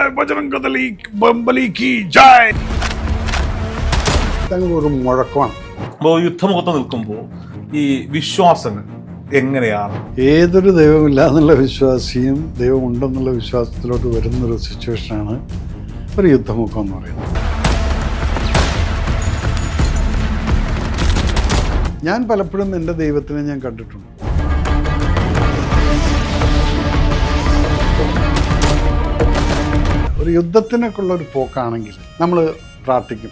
ജയ് ബജരംഗബലി ബലി കി ജയ്. ഒരു മുഴക്കമാണ്. അപ്പോൾ യുദ്ധമുഖത്ത് നിൽക്കുമ്പോൾ ഈ വിശ്വാസങ്ങൾ എങ്ങനെയാണ്? ഏതൊരു ദൈവമില്ല എന്നുള്ള വിശ്വാസിയും ദൈവം ഉണ്ടെന്നുള്ള വിശ്വാസത്തിലോട്ട് വരുന്നൊരു സിറ്റുവേഷനാണ് ഒരു യുദ്ധമുഖം എന്ന് പറയുന്നത്. ഞാൻ പലപ്പോഴും എൻ്റെ ദൈവത്തിനെ ഞാൻ കണ്ടിട്ടുണ്ട്. ഒരു യുദ്ധത്തിനൊക്കെയുള്ള ഒരു പോക്കാണെങ്കിൽ നമ്മൾ പ്രാർത്ഥിക്കും.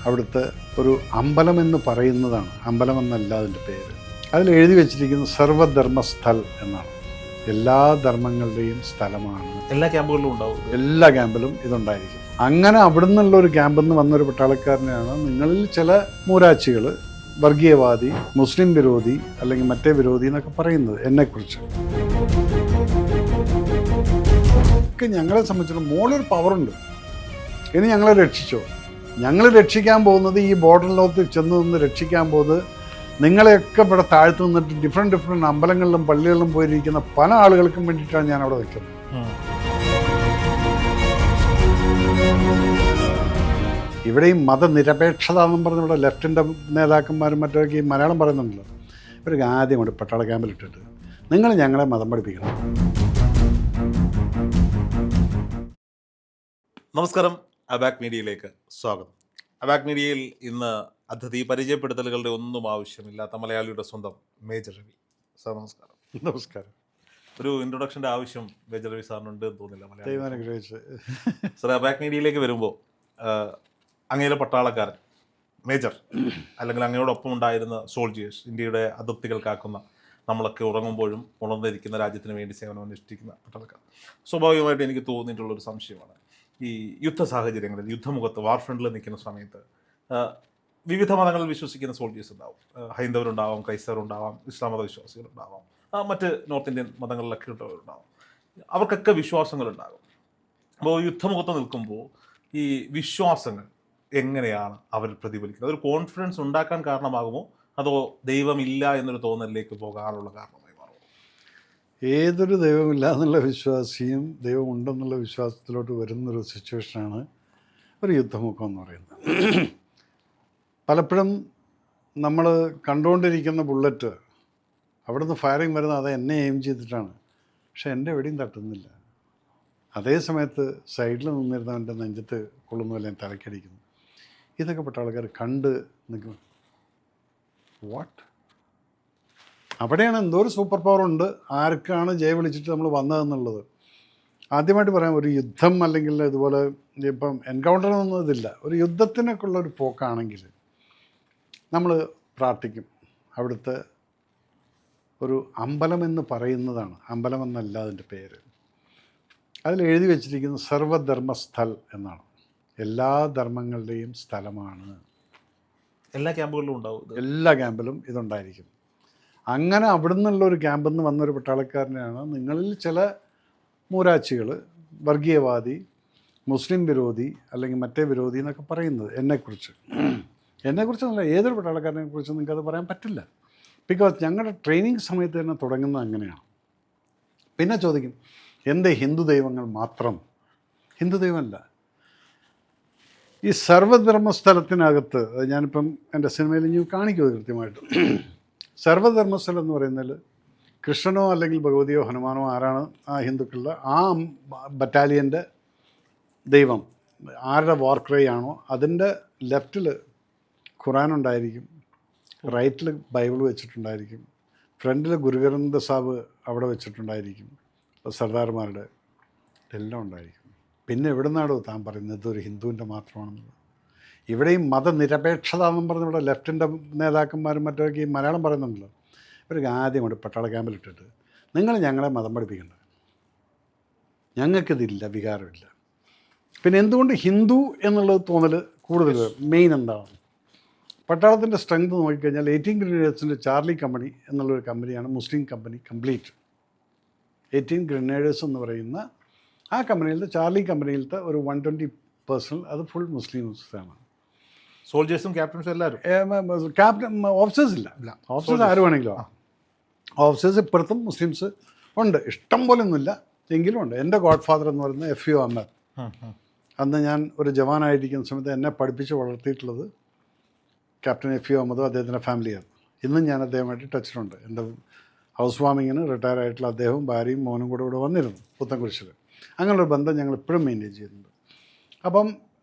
അവിടുത്തെ ഒരു അമ്പലം എന്ന് പറയുന്നതാണ്, അമ്പലം എന്നല്ല അതിൻ്റെ പേര്. അതിൽ എഴുതി വെച്ചിരിക്കുന്നത് സർവധർമ്മസ്ഥൽ എന്നാണ്. എല്ലാ ധർമ്മങ്ങളുടെയും സ്ഥലമാണ്. എല്ലാ ക്യാമ്പുകളിലും ഉണ്ടാവും, എല്ലാ ക്യാമ്പിലും ഇതുണ്ടായിരിക്കും. അങ്ങനെ അവിടെ നിന്നുള്ള ഒരു ക്യാമ്പിൽ നിന്ന് വന്നൊരു പട്ടാളക്കാരനെയാണ് നിങ്ങളിൽ ചില മൂരാച്ചികൾ വർഗീയവാദി, മുസ്ലിം വിരോധി അല്ലെങ്കിൽ മറ്റേ വിരോധി എന്നൊക്കെ പറയുന്നത് എന്നെക്കുറിച്ച്. ഞങ്ങളെ സംബന്ധിച്ചിടത്തോളം മോളൊരു പവറുണ്ട്. ഇനി ഞങ്ങളെ രക്ഷിച്ചോ. ഞങ്ങൾ രക്ഷിക്കാൻ പോകുന്നത്, ഈ ബോർഡറിലോട്ട് ചെന്ന് നിന്ന് രക്ഷിക്കാൻ പോകുന്നത് നിങ്ങളെയൊക്കെ ഇവിടെ താഴ്ത്തു നിന്നിട്ട് ഡിഫറെൻറ്റ് അമ്പലങ്ങളിലും പള്ളികളിലും പോയിരിക്കുന്ന പല ആളുകൾക്കും വേണ്ടിയിട്ടാണ് ഞാൻ അവിടെ നിൽക്കുന്നത്. ഇവിടെയും മതനിരപേക്ഷത എന്നും പറഞ്ഞ് ഇവിടെ ലെഫ്റ്റിൻ്റെ നേതാക്കന്മാരും മറ്റൊക്കെ ഈ മലയാളം പറയുന്നുണ്ടല്ലോ. ഇവർക്ക് ആദ്യം കൊണ്ട് പട്ടാള ക്യാമ്പിലിട്ടിട്ട് നിങ്ങൾ ഞങ്ങളെ മതം പഠിപ്പിക്കണം. നമസ്കാരം, അബാക് മീഡിയയിലേക്ക് സ്വാഗതം. അബാക് മീഡിയയിൽ ഇന്ന് അതിഥി പരിചയപ്പെടുത്തലുകളുടെ ഒന്നും ആവശ്യമില്ലാത്ത മലയാളിയുടെ സ്വന്തം മേജർ രവി സാർ. നമസ്കാരം. നമസ്കാരം. ഒരു ഇൻട്രൊഡക്ഷൻ്റെ ആവശ്യം മേജർ രവി സാറിനുണ്ട് എന്ന് തോന്നില്ല മലയാളി സാർ. അബാക് മീഡിയയിലേക്ക് വരുമ്പോൾ അങ്ങയിലെ പട്ടാളക്കാരൻ മേജർ, അല്ലെങ്കിൽ അങ്ങയോടൊപ്പം ഉണ്ടായിരുന്ന സോൾജിയേഴ്സ്, ഇന്ത്യയുടെ അതിർത്തികൾ കാക്കുന്ന, നമ്മളൊക്കെ ഉറങ്ങുമ്പോഴും ഉണർന്നിരിക്കുന്ന, രാജ്യത്തിന് വേണ്ടി സേവനം അനുഷ്ഠിക്കുന്ന പട്ടാളക്കാർ. സ്വാഭാവികമായിട്ട് എനിക്ക് തോന്നിയിട്ടുള്ളൊരു സംശയമാണ്, ഈ യുദ്ധ സാഹചര്യങ്ങളിൽ, യുദ്ധമുഖത്ത് വാർഫ്രണ്ടിൽ നിൽക്കുന്ന സമയത്ത് വിവിധ മതങ്ങളിൽ വിശ്വസിക്കുന്ന സോൾജിയേഴ്സ് ഉണ്ടാവും. ഹൈന്ദവരുണ്ടാവാം, ക്രൈസ്തവരുണ്ടാവാം, ഇസ്ലാം മതവിശ്വാസികളുണ്ടാവാം, മറ്റ് നോർത്ത് ഇന്ത്യൻ മതങ്ങളിലൊക്കെ ഉള്ളവരുണ്ടാവും. അവർക്കൊക്കെ വിശ്വാസങ്ങളുണ്ടാകും. അപ്പോൾ യുദ്ധമുഖത്ത് നിൽക്കുമ്പോൾ ഈ വിശ്വാസങ്ങൾ എങ്ങനെയാണ് അവർ പ്രതിഫലിക്കുന്നത്? ഒരു കോൺഫിഡൻസ് ഉണ്ടാക്കാൻ കാരണമാകുമോ, അതോ ദൈവമില്ല എന്നൊരു തോന്നലിലേക്ക് പോകാനുള്ള കാരണമായി മാറുമോ? ഏതൊരു ദൈവമില്ല എന്നുള്ള വിശ്വാസിയും ദൈവം ഉണ്ടെന്നുള്ള വിശ്വാസത്തിലോട്ട് വരുന്നൊരു സിറ്റുവേഷനാണ് ഒരു യുദ്ധമുഖം എന്ന് പറയുന്നത്. പലപ്പോഴും നമ്മൾ കണ്ടുകൊണ്ടിരിക്കുന്ന ബുള്ളറ്റ് അവിടുന്ന് ഫയറിങ് വരുന്നത് അത് എന്നെ എയിം ചെയ്തിട്ടാണ്, പക്ഷെ എൻ്റെ എവിടെയും തട്ടുന്നില്ല. അതേ സമയത്ത് സൈഡിൽ നിന്നിരുന്നവൻ്റെ നെഞ്ചത്ത് കൊള്ളുന്നതല്ല ഞാൻ തലക്കടിക്കുന്നു. ഇതൊക്കെ പെട്ട ആൾക്കാർ കണ്ട് നിൽക്കും. വാട്ട്? അവിടെയാണ് എന്തോ ഒരു സൂപ്പർ പവർ ഉണ്ട്. ആർക്കാണ് ജയ വിളിച്ചിട്ട് നമ്മൾ വന്നതെന്നുള്ളത് ആദ്യമായിട്ട് പറയാം. ഒരു യുദ്ധം അല്ലെങ്കിൽ ഇതുപോലെ ഇപ്പം എൻകൗണ്ടർ ഒന്നും ഇതില്ല. ഒരു യുദ്ധത്തിനൊക്കെ ഉള്ള ഒരു പോക്കാണെങ്കിൽ നമ്മൾ പ്രാർത്ഥിക്കും. അവിടുത്തെ ഒരു അമ്പലം എന്ന് പറയുന്നതാണ്, അമ്പലം എന്നല്ല അതിൻ്റെ പേര്. അതിൽ എഴുതി വെച്ചിരിക്കുന്നത് സർവധർമ്മസ്ഥൽ എന്നാണ്. എല്ലാ ധർമ്മങ്ങളുടെയും സ്ഥലമാണ്. എല്ലാ ക്യാമ്പുകളിലും ഉണ്ടാവും, എല്ലാ ക്യാമ്പിലും ഇതുണ്ടായിരിക്കും. അങ്ങനെ അവിടെ നിന്നുള്ള ഒരു ക്യാമ്പിൽ നിന്ന് വന്നൊരു പട്ടാളക്കാരനെയാണ് നിങ്ങളിൽ ചില മൂരാച്ചികൾ വർഗീയവാദി, മുസ്ലിം വിരോധി അല്ലെങ്കിൽ മറ്റേ വിരോധി എന്നൊക്കെ പറയുന്നത് എന്നെക്കുറിച്ചല്ല, ഏതൊരു പട്ടാളക്കാരനെ കുറിച്ച് നിങ്ങൾക്കത് പറയാൻ പറ്റില്ല. ബിക്കോസ് ഞങ്ങളുടെ ട്രെയിനിങ് സമയത്ത് തന്നെ തുടങ്ങുന്നത് അങ്ങനെയാണ്. പിന്നെ ചോദിക്കും, എന്തേ ഹിന്ദു ദൈവങ്ങൾ മാത്രം? ഹിന്ദു ദൈവമല്ല. ഈ സർവധർമ്മസ്ഥലത്തിനകത്ത്, ഞാനിപ്പം എൻ്റെ സിനിമയിൽ ഇനി കാണിക്കുന്നത് കൃത്യമായിട്ട്, സർവധർമ്മസ്ഥലം എന്ന് പറയുന്നതിൽ കൃഷ്ണനോ അല്ലെങ്കിൽ ഭഗവതിയോ ഹനുമാനോ ആരാണ് ആ ഹിന്ദുക്കളുടെ ആ ബറ്റാലിയൻ്റെ ദൈവം, ആരുടെ വാർ ക്രൈ ആണോ അതിൻ്റെ ലെഫ്റ്റിൽ ഖുറാൻ ഉണ്ടായിരിക്കും, റൈറ്റിൽ ബൈബിൾ വെച്ചിട്ടുണ്ടായിരിക്കും, ഫ്രണ്ടിൽ ഗുരുഗ്രന്ഥ സാബ് അവിടെ വെച്ചിട്ടുണ്ടായിരിക്കും, സർദാർമാരുടെ എല്ലാം ഉണ്ടായിരിക്കും. പിന്നെ എവിടെ നിന്നാണോ താൻ പറയുന്നത് ഒരു ഹിന്ദുവിൻ്റെ മാത്രമാണെന്നുള്ളത്? ഇവിടെയും മതനിരപേക്ഷത എന്നും പറഞ്ഞ് ഇവിടെ ലെഫ്റ്റിൻ്റെ നേതാക്കന്മാരും മറ്റൊക്കെ ഈ മലയാളം പറയുന്നുണ്ടല്ലോ. ഇവർക്ക് ആദ്യം കൊണ്ട് പട്ടാള ക്യാമ്പിലിട്ടിട്ട് നിങ്ങൾ ഞങ്ങളെ മതം പഠിപ്പിക്കേണ്ട, ഞങ്ങൾക്കിതില്ല, വികാരമില്ല. പിന്നെ എന്തുകൊണ്ട് ഹിന്ദു എന്നുള്ളത് തോന്നൽ കൂടുതൽ മെയിൻ എന്താണ്? പട്ടാളത്തിൻ്റെ സ്ട്രെങ്ത് നോക്കിക്കഴിഞ്ഞാൽ 18 ഗ്രനേഡേഴ്സിൻ്റെ ചാർലി കമ്പനി എന്നുള്ളൊരു കമ്പനിയാണ് മുസ്ലിം കമ്പനി കംപ്ലീറ്റ്. 18 ഗ്രനേഡേഴ്സ് എന്ന് പറയുന്ന ആ കമ്പനിയിലത്തെ ചാർലി കമ്പനിയിലത്തെ ഒരു 120% അത് ഫുൾ മുസ്ലിംസാണ്. സോൾജേഴ്സും ക്യാപ്റ്റൻസും എല്ലാവരും. ക്യാപ്റ്റൻ ഓഫീസേഴ്സ് ഇല്ല, ഓഫീസേഴ്സ് ആര് വേണമെങ്കിലും. ഓഫീസേഴ്സ് ഇപ്പുറത്തും മുസ്ലിംസ് ഉണ്ട്, ഇഷ്ടം പോലെ ഒന്നുമില്ല എങ്കിലും ഉണ്ട്. എൻ്റെ ഗോഡ് ഫാദർ എന്ന് പറയുന്നത് FU അഹമ്മദ്, അന്ന് ഞാൻ ഒരു ജവാനായിരിക്കുന്ന സമയത്ത് എന്നെ പഠിപ്പിച്ച് വളർത്തിയിട്ടുള്ളത് ക്യാപ്റ്റൻ എഫ് യു അഹമ്മദും അദ്ദേഹത്തിൻ്റെ ഫാമിലിയാണ്. ഇന്നും ഞാൻ അദ്ദേഹമായിട്ട് ടച്ചിലുണ്ട്. എൻ്റെ ഹൗസ് വാമിങ്ങിന് റിട്ടയർ ആയിട്ടുള്ള അദ്ദേഹവും ഭാര്യയും മോനും കൂടെ ഇവിടെ വന്നിരുന്നു പുത്തൻകുരിശിൽ. അങ്ങനെയൊരു ബന്ധം ഞങ്ങൾ ഇപ്പോഴും മെയിൻറ്റെയിൻ ചെയ്യുന്നുണ്ട്. അപ്പം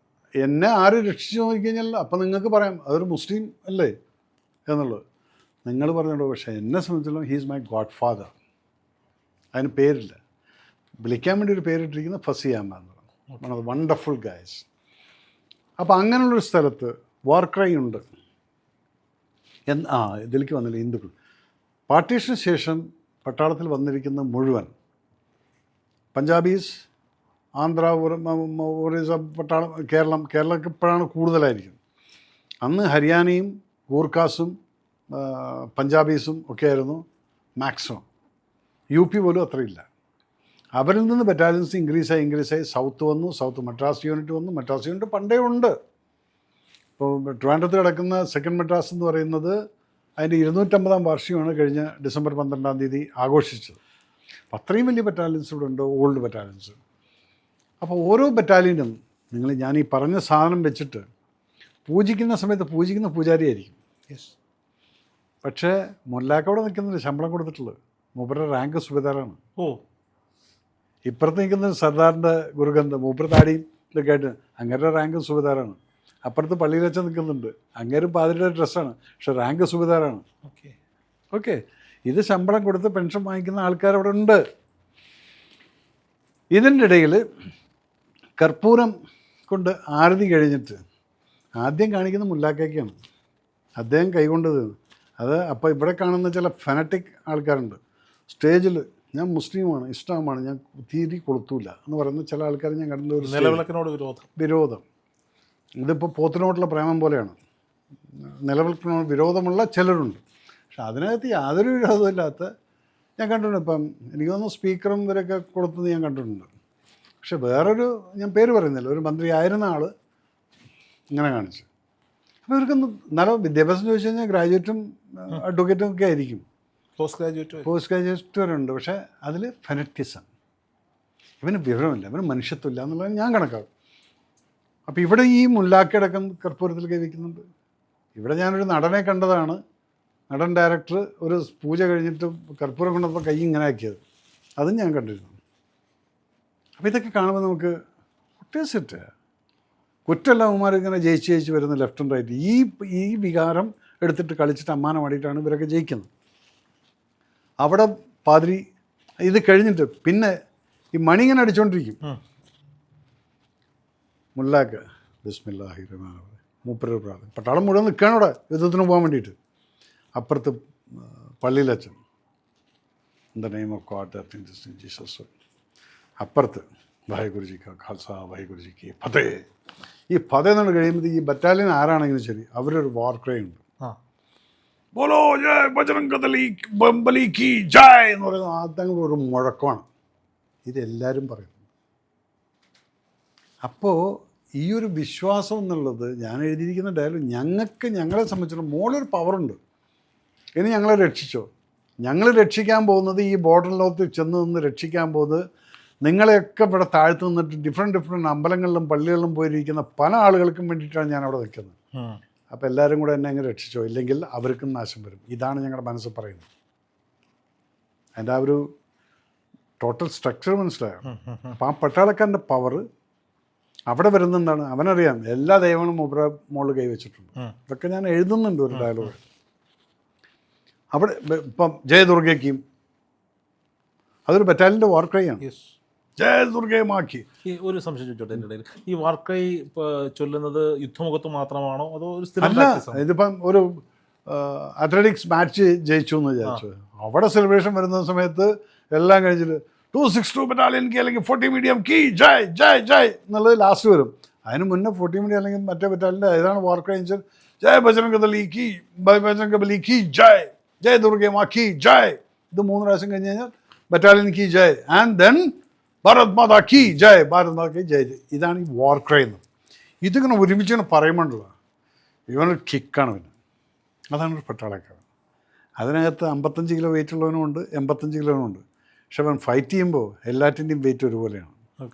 എന്നെ ആര് രക്ഷിച്ചു നോക്കിക്കഴിഞ്ഞാൽ അപ്പം നിങ്ങൾക്ക് പറയാം അതൊരു മുസ്ലിം അല്ലേ എന്നുള്ളത് നിങ്ങൾ പറഞ്ഞോളൂ. പക്ഷേ എന്നെ സംബന്ധിച്ചിടത്തോളം ഹീസ് മൈ ഗോഡ് ഫാദർ. അതിന് പേരില്ല, വിളിക്കാൻ വേണ്ടി ഒരു പേരിട്ടിരിക്കുന്നത് ഫസിയാമ്മ എന്ന് പറഞ്ഞു. One of the wonderful guys. അപ്പോൾ അങ്ങനെയുള്ളൊരു സ്ഥലത്ത് വാർ ക്രൈ ഉണ്ട്. ഇതിലേക്ക് വന്നില്ല ഹിന്ദുക്കൾ. പാർട്ടീഷന് ശേഷം പട്ടാളത്തിൽ വന്നിരിക്കുന്ന മുഴുവൻ പഞ്ചാബീസ്, ആന്ധ്ര, ഒറീസ, കേരളമൊക്കെ ഇപ്പോഴാണ് കൂടുതലായിരിക്കും. അന്ന് ഹരിയാനയും ഗൂർഖാസും പഞ്ചാബീസും ഒക്കെ ആയിരുന്നു മാക്സിമം. യു പി പോലും അത്രയില്ല. അവരിൽ നിന്ന് ബറ്റാലിയൻസ് ഇൻക്രീസായി സൗത്ത് വന്നു. സൗത്ത് മദ്രാസ് യൂണിറ്റ് വന്നു. മദ്രാസ് യൂണിറ്റ് പണ്ടേ ഉണ്ട്. ഇപ്പോൾ ട്രിവാൻഡ്രത്ത് കിടക്കുന്ന സെക്കൻഡ് മദ്രാസ് എന്ന് പറയുന്നത് അതിൻ്റെ 250-ാം വാർഷികമാണ് കഴിഞ്ഞ ഡിസംബർ 12-ാം തീയതി ആഘോഷിച്ചത്. അപ്പം അത്രയും വലിയ ബറ്റാലിയൻസ് ഇവിടെ ഉണ്ട്, ഓൾഡ് ബറ്റാലിയൻസ്. അപ്പോൾ ഓരോ ബറ്റാലിയനും ഞാൻ ഈ പറഞ്ഞ സാധനം വെച്ചിട്ട് പൂജിക്കുന്ന സമയത്ത് പൂജിക്കുന്ന പൂജാരിയായിരിക്കും. പക്ഷേ മുല്ലാക്കവിടെ നിൽക്കുന്നില്ല, ശമ്പളം കൊടുത്തിട്ടുള്ളത്. മൂപ്പരുടെ റാങ്ക് സുബേദാറാണ്. ഇപ്പുറത്ത് നിൽക്കുന്നത് സർദാറിൻ്റെ ഗുരുഗന്ധം, മൂപ്പർ താടിയും ഇതൊക്കെ ആയിട്ട് അങ്ങേരുടെ റാങ്ക് സുബേദാറാണ്. അപ്പുറത്ത് പള്ളിയിൽ വെച്ച് നിൽക്കുന്നുണ്ട്, അങ്ങേരും പാതിരിയുടെ ഡ്രസ്സാണ്, പക്ഷെ റാങ്ക് സുബേദാറാണ്. ഓക്കെ, ഇത് ശമ്പളം കൊടുത്ത് പെൻഷൻ വാങ്ങിക്കുന്ന ആൾക്കാരവിടെ ഉണ്ട്. ഇതിൻ്റെ ഇടയിൽ കർപ്പൂരം കൊണ്ട് ആരതി കഴിഞ്ഞിട്ട് ആദ്യം കാണിക്കുന്ന മുല്ലാക്കയ്ക്കാണ്. അദ്ദേഹം കൈകൊണ്ടത് അത്. അപ്പോൾ ഇവിടെ കാണുന്ന ചില ഫനറ്റിക് ആൾക്കാരുണ്ട് സ്റ്റേജിൽ, ഞാൻ മുസ്ലിമാണ്, ഇസ്ലാമാണ്, ഞാൻ തീരി കൊളുത്തൂല എന്ന് പറയുന്ന ചില ആൾക്കാർ ഞാൻ കണ്ട ഒരു നിലവിളക്കിനോട് വിരോധം. ഇതിപ്പോൾ പോത്തിനോടുള്ള പ്രേമം പോലെയാണ്. നിലവിളക്കിനോട് വിരോധമുള്ള ചിലരുണ്ട്, പക്ഷെ അതിനകത്ത് യാതൊരു വിരോധമില്ലാത്ത ഞാൻ കണ്ടിട്ടുണ്ട്. ഇപ്പം എനിക്ക് തോന്നുന്നു സ്പീക്കറും ഇവരൊക്കെ കൊടുത്തത് ഞാൻ കണ്ടിട്ടുണ്ട്. പക്ഷെ വേറൊരു, ഞാൻ പേര് പറയുന്നില്ല, ഒരു മന്ത്രി ആയിരുന്ന ആൾ ഇങ്ങനെ കാണിച്ചു. അപ്പോൾ ഇവർക്കൊന്ന് നല്ല വിദ്യാഭ്യാസം ചോദിച്ചു കഴിഞ്ഞാൽ ഗ്രാജുവേറ്റും അഡ്വക്കേറ്റും ഒക്കെ ആയിരിക്കും, പോസ്റ്റ് ഗ്രാജുവേറ്റ് വരെ ഉണ്ട്. പക്ഷേ അതിൽ ഫെനറ്റിസം, ഇവന് വിവരമില്ല, ഇവന് മനുഷ്യത്വമില്ല എന്നുള്ളത് ഞാൻ കണക്കാക്കും. അപ്പോൾ ഇവിടെ ഈ മുല്ലാക്കടക്കം കർപ്പൂരത്തിൽ കൈവയ്ക്കുന്നുണ്ട്. ഇവിടെ ഞാനൊരു നടനെ കണ്ടതാണ്. നടൻ ഡയറക്ടർ ഒരു പൂജ കഴിഞ്ഞിട്ട് കർപ്പൂരം കൊണ്ടപ്പോൾ കൈ ഇങ്ങനെ ആക്കിയത്, അതും ഞാൻ കണ്ടിരുന്നു. അപ്പോൾ ഇതൊക്കെ കാണുമ്പോൾ നമുക്ക് കുറ്റേസിട്ട് കുറ്റമല്ല, അവന്മാർ ഇങ്ങനെ ജയിച്ച് വരുന്ന ലെഫ്റ്റ് ആൻഡ് റൈറ്റ്. ഈ വികാരം എടുത്തിട്ട് കളിച്ചിട്ട് അമ്മാനം ആടിയിട്ടാണ് ഇവരൊക്കെ ജയിക്കുന്നത്. അവിടെ പാതിരി ഇത് കഴിഞ്ഞിട്ട് പിന്നെ ഈ മണി ഇങ്ങനെ അടിച്ചുകൊണ്ടിരിക്കും. മുല്ലാക്ക് ബിസ്മില്ലാഹി റഹ്മാൻ റഹീം, മൂപ്പര് പ്രാർത്ഥന. പട്ടാളം മുഴുവൻ നിൽക്കുകയാണ് അവിടെ യുദ്ധത്തിന് പോകാൻ വേണ്ടിയിട്ട്. അപ്പുറത്ത് പള്ളിയിലച്ഛൻ, in the name of God Jesus. അപ്പുറത്ത് വാഹിഗുരുജിക്ക് ഖാൽസ, വാഹിഗുരുജിക്ക് ഫതേ. ഈ ഫതേ എന്ന് കഴിയുമ്പോൾ ഈ ബറ്റാലിയൻ ആരാണെങ്കിലും ശരി, അവരൊരു വാർ ക്രൈ ഉണ്ട്. ബോലോ ജയ് ബജ്റംഗ് ബലി കി ജയ് എന്ന് പറയുന്നത് ആദ്യം ഒരു മുഴക്കമാണ്. ഇതെല്ലാവരും പറയുന്നു. അപ്പോൾ ഈ ഒരു വിശ്വാസം എന്നുള്ളത്, ഞാൻ എഴുതിയിരിക്കുന്ന ഡയലോഗ്, ഞങ്ങളെ സംബന്ധിച്ചിടത്തോളം മോളൊരു പവറുണ്ട്. ഇനി ഞങ്ങളെ രക്ഷിച്ചോ. ഞങ്ങൾ രക്ഷിക്കാൻ പോകുന്നത്, ഈ ബോർഡറിലോട്ട് ചെന്ന് നിന്ന് രക്ഷിക്കാൻ പോകുന്നത് നിങ്ങളെയൊക്കെ ഇവിടെ താഴ്ത്തു നിന്നിട്ട് ഡിഫറെൻറ്റ് അമ്പലങ്ങളിലും പള്ളികളിലും പോയിരിക്കുന്ന പല ആളുകൾക്കും വേണ്ടിയിട്ടാണ് ഞാൻ അവിടെ നിൽക്കുന്നത്. അപ്പോൾ എല്ലാവരും കൂടെ എന്നെ അങ്ങ് രക്ഷിച്ചോ, ഇല്ലെങ്കിൽ അവർക്കും നാശം വരും. ഇതാണ് ഞങ്ങളുടെ മനസ്സിൽ പറയുന്നത്. അതിൻ്റെ ആ ഒരു ടോട്ടൽ സ്ട്രക്ചർ മനസ്സിലായോ? അപ്പം ആ പട്ടാളക്കാരൻ്റെ പവർ അവിടെ വരുന്നതാണ്. അവനറിയാം എല്ലാ ദൈവങ്ങളും മൂപ്പര മുകളിൽ കൈവച്ചിട്ടുണ്ട്. ഇതൊക്കെ ഞാൻ എഴുതുന്നുണ്ട് ഒരു ഡയലോഗ്. അവിടെ ഇപ്പം ജയദുർഗയ്ക്കും അതൊരു ബറ്റാലിയൻ്റെ വാർ ക്രൈ ആണ്. ജയദുർഗയുമാക്കി. ഈ ഒരു സംശയം ചോദിച്ചോട്ടെ എൻ്റെ ഇടയിൽ, ഈ വാർ ക്രൈ ചൊല്ലുന്നത് യുദ്ധമുഖത്ത് മാത്രമാണോ അതോ ഒരു അല്ല? ഇതിപ്പം ഒരു അത്ലറ്റിക്സ് മാച്ച് ജയിച്ചു എന്ന് വിചാരിച്ചു, അവിടെ സെലിബ്രേഷൻ വരുന്ന സമയത്ത് എല്ലാം കഴിഞ്ഞിട്ട് 262 ബറ്റാലിയൻ കി അല്ലെങ്കിൽ 40 മീഡിയം കി ജയ് ജയ് ജയ് എന്നുള്ളത് ലാസ്റ്റ് വരും. അതിന് മുന്നേ 40 മീഡിയം അല്ലെങ്കിൽ മറ്റേ ബറ്റാലിയൻ്റെ ഏതാണ് വാർ ക്രൈ വെച്ചാൽ ജയ് ബജ്റംഗ് ബലി കി, ബജ്റംഗ് ബലി കി ജയ്, ജയ് ദുർഗയുമാക്കി ജയ്. ഇത് 3 പ്രാവശ്യം കഴിഞ്ഞ് കഴിഞ്ഞാൽ ബറ്റാലിയൻ കി ജയ്, ആൻഡ് ദെൻ ഭാരത് മാതാ കി ജയ്, ഭാരത് മാതാ കി ജയ്. ഇതാണ് ഈ വാർ ക്രൈ എന്ന്. ഇതിങ്ങനെ ഒരുമിച്ച് പറയുമ്പോണ്ടല്ലോ ഇവനൊരു കിക്കാണ്. പിന്നെ അതാണ് ഒരു പട്ടാളക്കാരൻ. അതിനകത്ത് 55 കിലോ വെയിറ്റ് ഉള്ളവനും ഉണ്ട്, 85 കിലോനും ഉണ്ട്. പക്ഷെ അവൻ ഫൈറ്റ് ചെയ്യുമ്പോൾ എല്ലാറ്റിൻ്റെയും വെയിറ്റ് ഒരുപോലെയാണ്.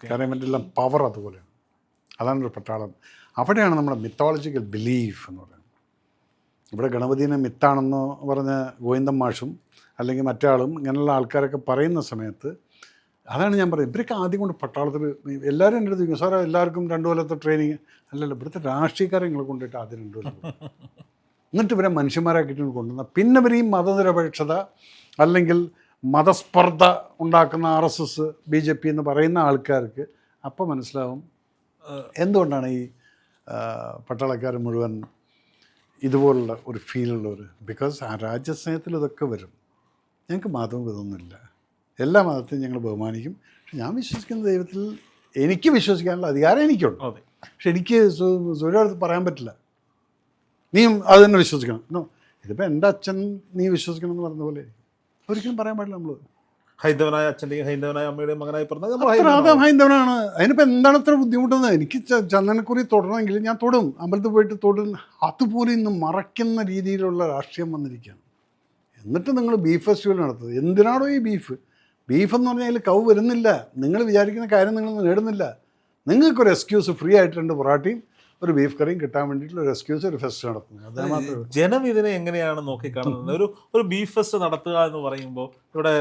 കാരണം ഇവൻ്റെ എല്ലാം പവർ അതുപോലെയാണ്. അതാണ് ഒരു പട്ടാളം. അവിടെയാണ് നമ്മുടെ മിത്തോളജിക്കൽ ബിലീഫ് എന്ന് പറയുന്നത്. ഇവിടെ ഗണപതിനെ മിത്താണെന്ന് പറഞ്ഞ ഗോവിന്ദൻ മാഷും അല്ലെങ്കിൽ മറ്റാളും ഇങ്ങനെയുള്ള ആൾക്കാരൊക്കെ പറയുന്ന സമയത്ത് അതാണ് ഞാൻ പറയുന്നത്. ഇവരൊക്കെ ആദ്യം കൊണ്ട് പട്ടാളത്തിൽ എല്ലാവരും എൻ്റെ അടുത്ത് ചോദിക്കും, സാറേ എല്ലാവർക്കും 2 കൊല്ലത്തെ ട്രെയിനിങ്. അല്ലല്ലോ, ഇവിടുത്തെ രാഷ്ട്രീയക്കാരെ നിങ്ങൾ കൊണ്ടിട്ട് ആദ്യം 2 കൊല്ലം എന്നിട്ട് ഇവരെ മനുഷ്യന്മാരാക്കിയിട്ട് കൊണ്ടുവന്ന പിന്നെ ഇവർ ഈ മതനിരപേക്ഷത അല്ലെങ്കിൽ മതസ്പർദ്ധ ഉണ്ടാക്കുന്ന RSS BJP എന്ന് പറയുന്ന ആൾക്കാർക്ക് അപ്പം മനസ്സിലാവും എന്തുകൊണ്ടാണ് ഈ പട്ടാളക്കാർ മുഴുവൻ ഇതുപോലുള്ള ഒരു ഫീലുള്ളവർ. ബിക്കോസ് ആ രാജ്യസ്നേഹത്തിൽ ഇതൊക്കെ വരും. ഞങ്ങൾക്ക് മതവും ഇതൊന്നുമില്ല, എല്ലാ മതത്തെയും ഞങ്ങൾ ബഹുമാനിക്കും. പക്ഷെ ഞാൻ വിശ്വസിക്കുന്ന ദൈവത്തിൽ എനിക്ക് വിശ്വസിക്കാനുള്ള അധികാരം എനിക്കുണ്ട്. പക്ഷെ എനിക്ക് സൂര്യോടത്ത് പറയാൻ പറ്റില്ല നീയും അത് തന്നെ വിശ്വസിക്കണം. ഇതിപ്പോൾ എൻ്റെ അച്ഛൻ നീ വിശ്വസിക്കണം എന്ന് പറഞ്ഞ പോലെ ഒരിക്കലും പറയാൻ പാടില്ല. നമ്മൾ ഹൈന്ദവനായ അച്ഛൻ്റെയും ഹൈന്ദവനായ അമ്മയുടെയും മകനായി പറഞ്ഞത് അതാ ഹൈന്ദവനാണ്. അതിനിപ്പോൾ എന്താണ് അത്ര ബുദ്ധിമുട്ടെന്ന്? എനിക്ക് ചന്ദനക്കുറി തൊടണമെങ്കിൽ ഞാൻ തൊടും, അമ്പലത്തിൽ പോയിട്ട് തൊടും. അതുപോലെ ഇന്ന് മറയ്ക്കുന്ന രീതിയിലുള്ള രാഷ്ട്രീയം വന്നിരിക്കുകയാണ്. എന്നിട്ട് നിങ്ങൾ ബീഫ് ഫെസ്റ്റിവൽ നടത്തുന്നത് എന്തിനാണോ ഈ ബീഫ് എന്ന് പറഞ്ഞാൽ അതിൽ കവ് വരുന്നില്ല. നിങ്ങൾ വിചാരിക്കുന്ന കാര്യം നിങ്ങൾ നേടുന്നില്ല. നിങ്ങൾക്കൊരു എക്സ്ക്യൂസ് ഫ്രീ ആയിട്ട് 2 പൊറാട്ടയും ഒരു ബീഫ് കറിയും കിട്ടാൻ വേണ്ടിയിട്ടുള്ള ഒരു എക്സ്ക്യൂസ് ഒരു ഫെസ്റ്റ് നടത്തുന്നത്. അത് മാത്രമേ ജനം ഇതിനെ എങ്ങനെയാണ് നോക്കിക്കാണുന്നത്? ഒരു ബീഫ് ഫെസ്റ്റ് നടത്തുക എന്ന് പറയുമ്പോൾ ഇവിടെ